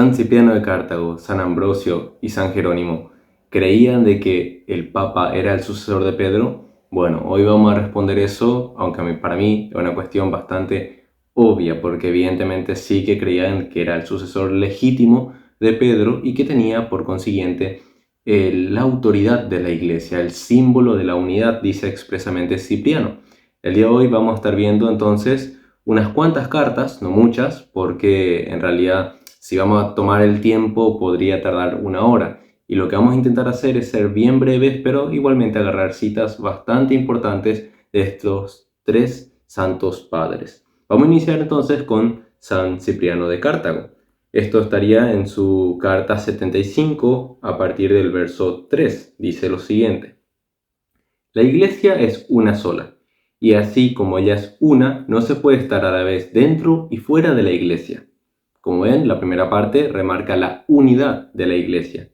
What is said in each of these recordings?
San Cipriano de Cartago, San Ambrosio y San Jerónimo creían de que el Papa era el sucesor de Pedro. Bueno, hoy vamos a responder eso, aunque para mí es una cuestión bastante obvia, porque evidentemente sí que creían que era el sucesor legítimo de Pedro y que tenía por consiguiente la autoridad de la Iglesia, el símbolo de la unidad, dice expresamente Cipriano. El día de hoy vamos a estar viendo entonces unas cuantas cartas, no muchas, porque en realidad si vamos a tomar el tiempo podría tardar una hora. Y lo que vamos a intentar hacer es ser bien breves, pero igualmente agarrar citas bastante importantes de estos tres santos padres. Vamos a iniciar entonces con San Cipriano de Cartago. Esto estaría en su carta 75 a partir del verso 3. Dice lo siguiente: la Iglesia es una sola, y así como ella es una, no se puede estar a la vez dentro y fuera de la Iglesia. Como ven, la primera parte remarca la unidad de la Iglesia.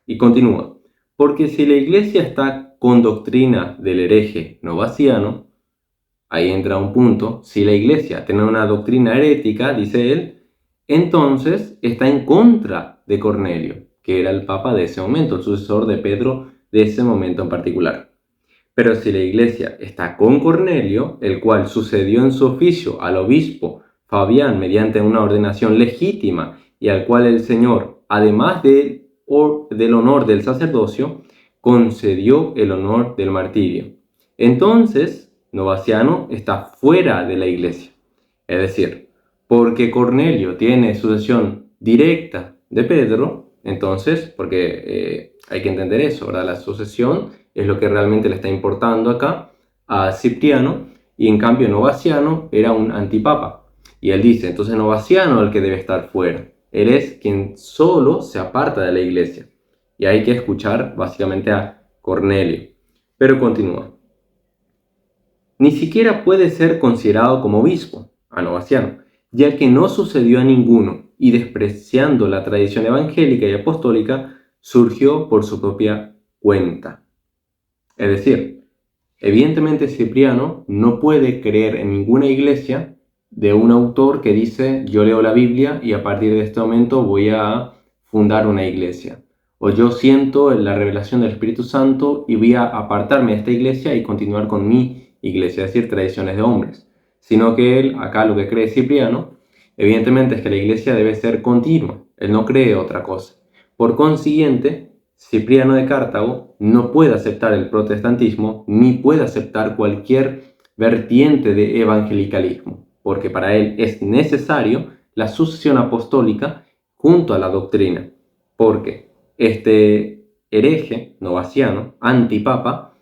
Y continúa: porque si la Iglesia está con doctrina del hereje novaciano, ahí entra un punto, si la Iglesia tiene una doctrina herética, dice él, entonces está en contra de Cornelio, que era el papa de ese momento, el sucesor de Pedro de ese momento en particular. Pero si la Iglesia está con Cornelio, el cual sucedió en su oficio al obispo Fabián mediante una ordenación legítima y al cual el Señor, además del honor del sacerdocio, concedió el honor del martirio, entonces Novaciano está fuera de la Iglesia. Es decir, porque Cornelio tiene sucesión directa de Pedro, entonces, porque hay que entender eso, ¿verdad? La sucesión es lo que realmente le está importando acá a Cipriano, y en cambio Novaciano era un antipapa. Y él dice, entonces Novaciano es el que debe estar fuera. Él es quien solo se aparta de la Iglesia. Y hay que escuchar básicamente a Cornelio. Pero continúa. Ni siquiera puede ser considerado como obispo, a Novaciano, ya que no sucedió a ninguno, y despreciando la tradición evangélica y apostólica, surgió por su propia cuenta. Es decir, evidentemente Cipriano no puede creer en ninguna iglesia de un autor que dice yo leo la Biblia y a partir de este momento voy a fundar una iglesia. O yo siento la revelación del Espíritu Santo y voy a apartarme de esta iglesia y continuar con mi iglesia, es decir, tradiciones de hombres. Sino que él, acá lo que cree Cipriano, evidentemente es que la iglesia debe ser continua. Él no cree otra cosa. Por consiguiente, Cipriano de Cartago no puede aceptar el protestantismo ni puede aceptar cualquier vertiente de evangelicalismo, porque para él es necesario la sucesión apostólica junto a la doctrina, porque este hereje novaciano, antipapa,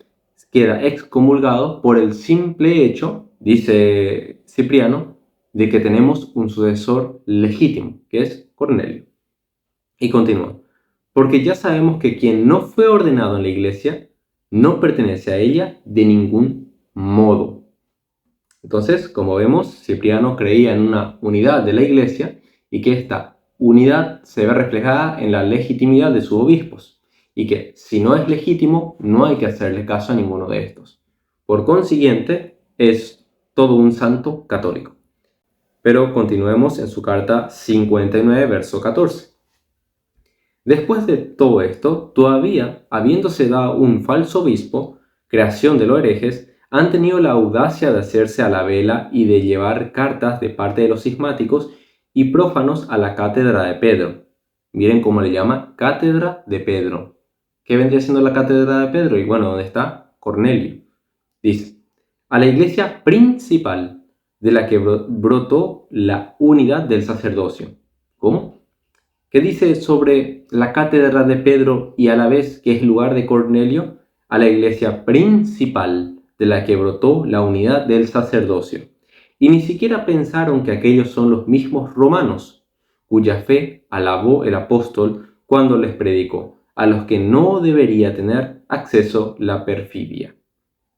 queda excomulgado por el simple hecho, dice Cipriano, de que tenemos un sucesor legítimo, que es Cornelio. Y continúa: porque ya sabemos que quien no fue ordenado en la iglesia no pertenece a ella de ningún modo. Entonces, como vemos, Cipriano creía en una unidad de la iglesia y que esta unidad se ve reflejada en la legitimidad de sus obispos y que si no es legítimo no hay que hacerle caso a ninguno de estos. Por consiguiente, es todo un santo católico. Pero continuemos en su carta 59, verso 14. Después de todo esto, todavía, habiéndose dado un falso obispo, creación de los herejes, han tenido la audacia de hacerse a la vela y de llevar cartas de parte de los cismáticos y prófanos a la cátedra de Pedro. Miren cómo le llama, cátedra de Pedro. ¿Qué vendría siendo la cátedra de Pedro? Y bueno, ¿dónde está? Cornelio. Dice: a la iglesia principal, de la que brotó la unidad del sacerdocio. ¿Cómo? ¿Qué dice sobre la cátedra de Pedro y a la vez que es lugar de Cornelio? A la iglesia principal de la que brotó la unidad del sacerdocio. Y ni siquiera pensaron que aquellos son los mismos romanos, cuya fe alabó el apóstol cuando les predicó, a los que no debería tener acceso la perfidia.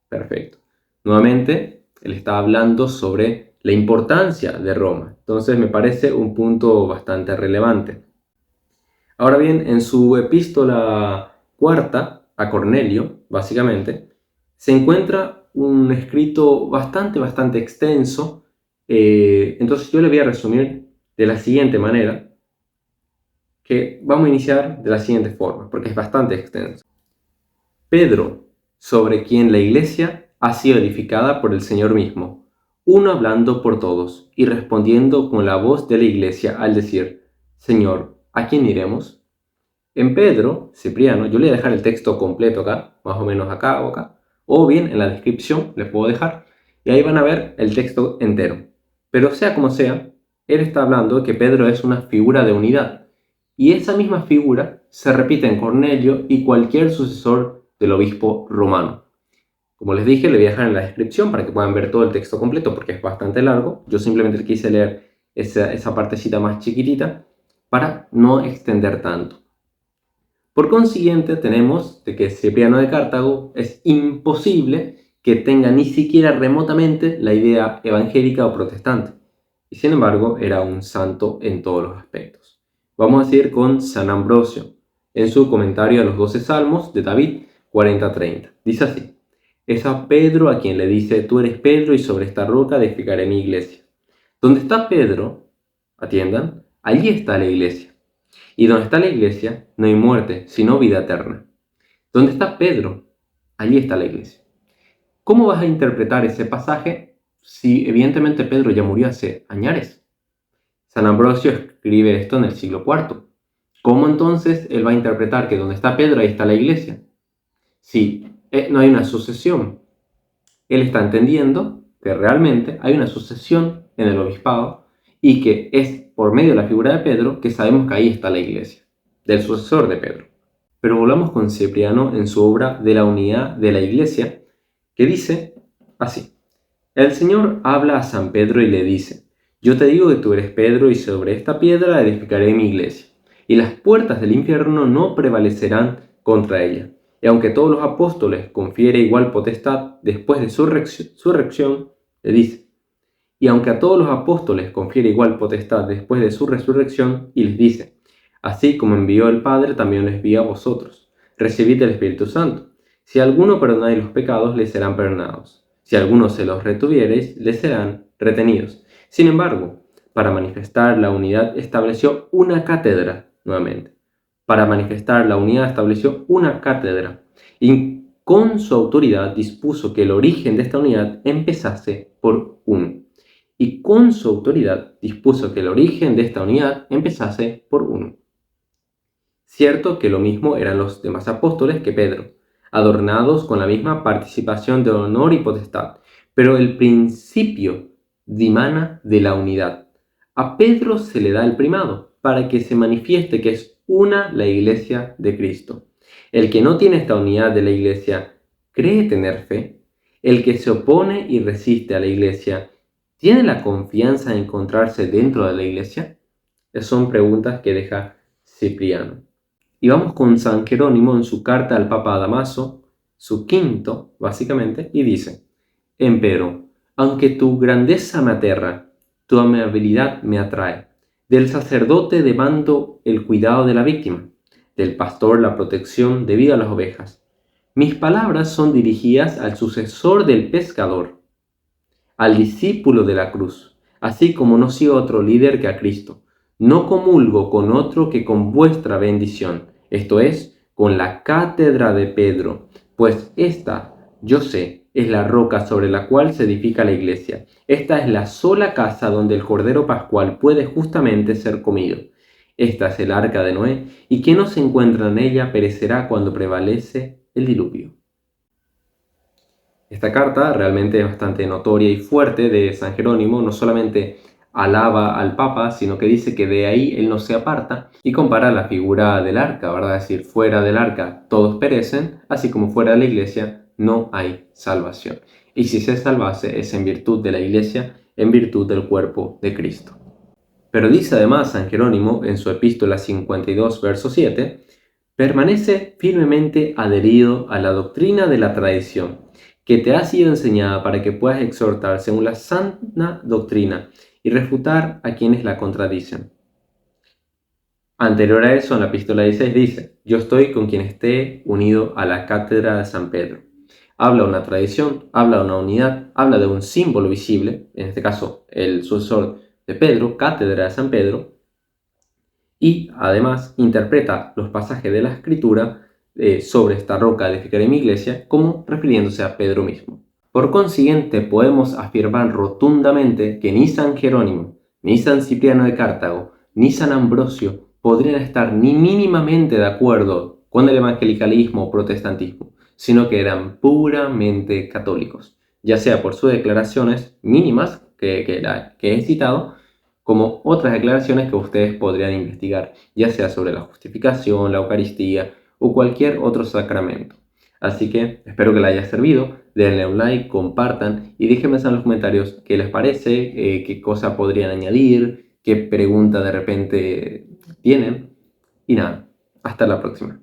Perfecto. Nuevamente, él está hablando sobre la importancia de Roma. Entonces me parece un punto bastante relevante. Ahora bien, en su epístola cuarta a Cornelio, básicamente, se encuentra un escrito bastante extenso. Entonces yo le voy a resumir de la siguiente manera. que vamos a iniciar de la siguiente forma, porque es bastante extenso. Pedro, sobre quien la iglesia ha sido edificada por el Señor mismo, uno hablando por todos y respondiendo con la voz de la iglesia al decir: Señor, ¿a quién iremos? En Pedro, Cipriano, yo le voy a dejar el texto completo acá, más o menos acá o acá, o bien en la descripción les puedo dejar, y ahí van a ver el texto entero. Pero sea como sea, él está hablando de que Pedro es una figura de unidad, y esa misma figura se repite en Cornelio y cualquier sucesor del obispo romano. Como les dije, le voy a dejar en la descripción para que puedan ver todo el texto completo, porque es bastante largo. Yo simplemente quise leer esa partecita más chiquitita para no extender tanto. Por consiguiente, tenemos de que Cipriano de Cartago es imposible que tenga ni siquiera remotamente la idea evangélica o protestante, y sin embargo era un santo en todos los aspectos. Vamos a seguir con San Ambrosio, en su comentario a los 12 Salmos de David 40-30. Dice así: es a Pedro a quien le dice: tú eres Pedro y sobre esta roca edificaré mi iglesia. Donde está Pedro, atiendan, allí está la iglesia. Y donde está la iglesia, no hay muerte, sino vida eterna. Donde está Pedro, allí está la iglesia. ¿Cómo vas a interpretar ese pasaje si evidentemente Pedro ya murió hace añares? San Ambrosio escribe esto en el siglo IV. ¿Cómo entonces él va a interpretar que donde está Pedro, ahí está la iglesia? Si no hay una sucesión. Él está entendiendo que realmente hay una sucesión en el obispado y que es por medio de la figura de Pedro que sabemos que ahí está la iglesia, del sucesor de Pedro. Pero volvamos con Cipriano en su obra de la unidad de la iglesia, que dice así: el Señor habla a San Pedro y le dice: yo te digo que tú eres Pedro y sobre esta piedra edificaré mi iglesia, y las puertas del infierno no prevalecerán contra ella. Y aunque todos los apóstoles confiere igual potestad después de su resurrección, le dice, y aunque a todos los apóstoles confiere igual potestad después de su resurrección, y les dice, así como envió el Padre, también os envía a vosotros. Recibid el Espíritu Santo. Si a alguno perdonáis los pecados, les serán perdonados. Si a alguno se los retuviereis, les serán retenidos. Sin embargo, para manifestar la unidad estableció una cátedra, nuevamente. Para manifestar la unidad estableció una cátedra, y con su autoridad dispuso que el origen de esta unidad empezase por uno. Y con su autoridad dispuso que el origen de esta unidad empezase por uno. Cierto que lo mismo eran los demás apóstoles que Pedro, adornados con la misma participación de honor y potestad, pero el principio dimana de la unidad. A Pedro se le da el primado, para que se manifieste que es una la iglesia de Cristo. El que no tiene esta unidad de la iglesia, ¿cree tener fe? El que se opone y resiste a la iglesia, ¿tiene la confianza de encontrarse dentro de la iglesia? Esas son preguntas que deja Cipriano. Y vamos con San Jerónimo en su carta al Papa Damaso, su quinto, básicamente, y dice: empero, aunque tu grandeza me aterra, tu amabilidad me atrae. Del sacerdote demando el cuidado de la víctima, del pastor la protección debida a las ovejas. Mis palabras son dirigidas al sucesor del pescador, al discípulo de la cruz, así como no sigo otro líder que a Cristo. No comulgo con otro que con vuestra bendición, esto es, con la cátedra de Pedro, pues esta, yo sé, es la roca sobre la cual se edifica la iglesia. Esta es la sola casa donde el Cordero Pascual puede justamente ser comido. Esta es el arca de Noé, y quien no se encuentra en ella perecerá cuando prevalece el diluvio. Esta carta realmente es bastante notoria y fuerte de San Jerónimo. No solamente alaba al Papa, sino que dice que de ahí él no se aparta y compara la figura del arca, ¿verdad? Es decir, fuera del arca todos perecen, así como fuera de la iglesia no hay salvación. Y si se salvase es en virtud de la iglesia, en virtud del cuerpo de Cristo. Pero dice además San Jerónimo en su epístola 52, verso 7, permanece firmemente adherido a la doctrina de la tradición, que te ha sido enseñada para que puedas exhortar según la sana doctrina y refutar a quienes la contradicen. Anterior a eso, en la epístola 16 dice, yo estoy con quien esté unido a la cátedra de San Pedro. Habla de una tradición, habla de una unidad, habla de un símbolo visible, en este caso el sucesor de Pedro, cátedra de San Pedro, y además interpreta los pasajes de la Escritura sobre esta roca edificaré mi iglesia como refiriéndose a Pedro mismo. Por consiguiente, podemos afirmar rotundamente que ni San Jerónimo, ni San Cipriano de Cartago, ni San Ambrosio podrían estar ni mínimamente de acuerdo con el evangelicalismo o protestantismo, sino que eran puramente católicos, ya sea por sus declaraciones mínimas que he citado, como otras declaraciones que ustedes podrían investigar, ya sea sobre la justificación, la Eucaristía o cualquier otro sacramento. Así que espero que les haya servido, denle un like, compartan y déjenme en los comentarios qué les parece, qué cosa podrían añadir, qué pregunta de repente tienen. Y nada, hasta la próxima.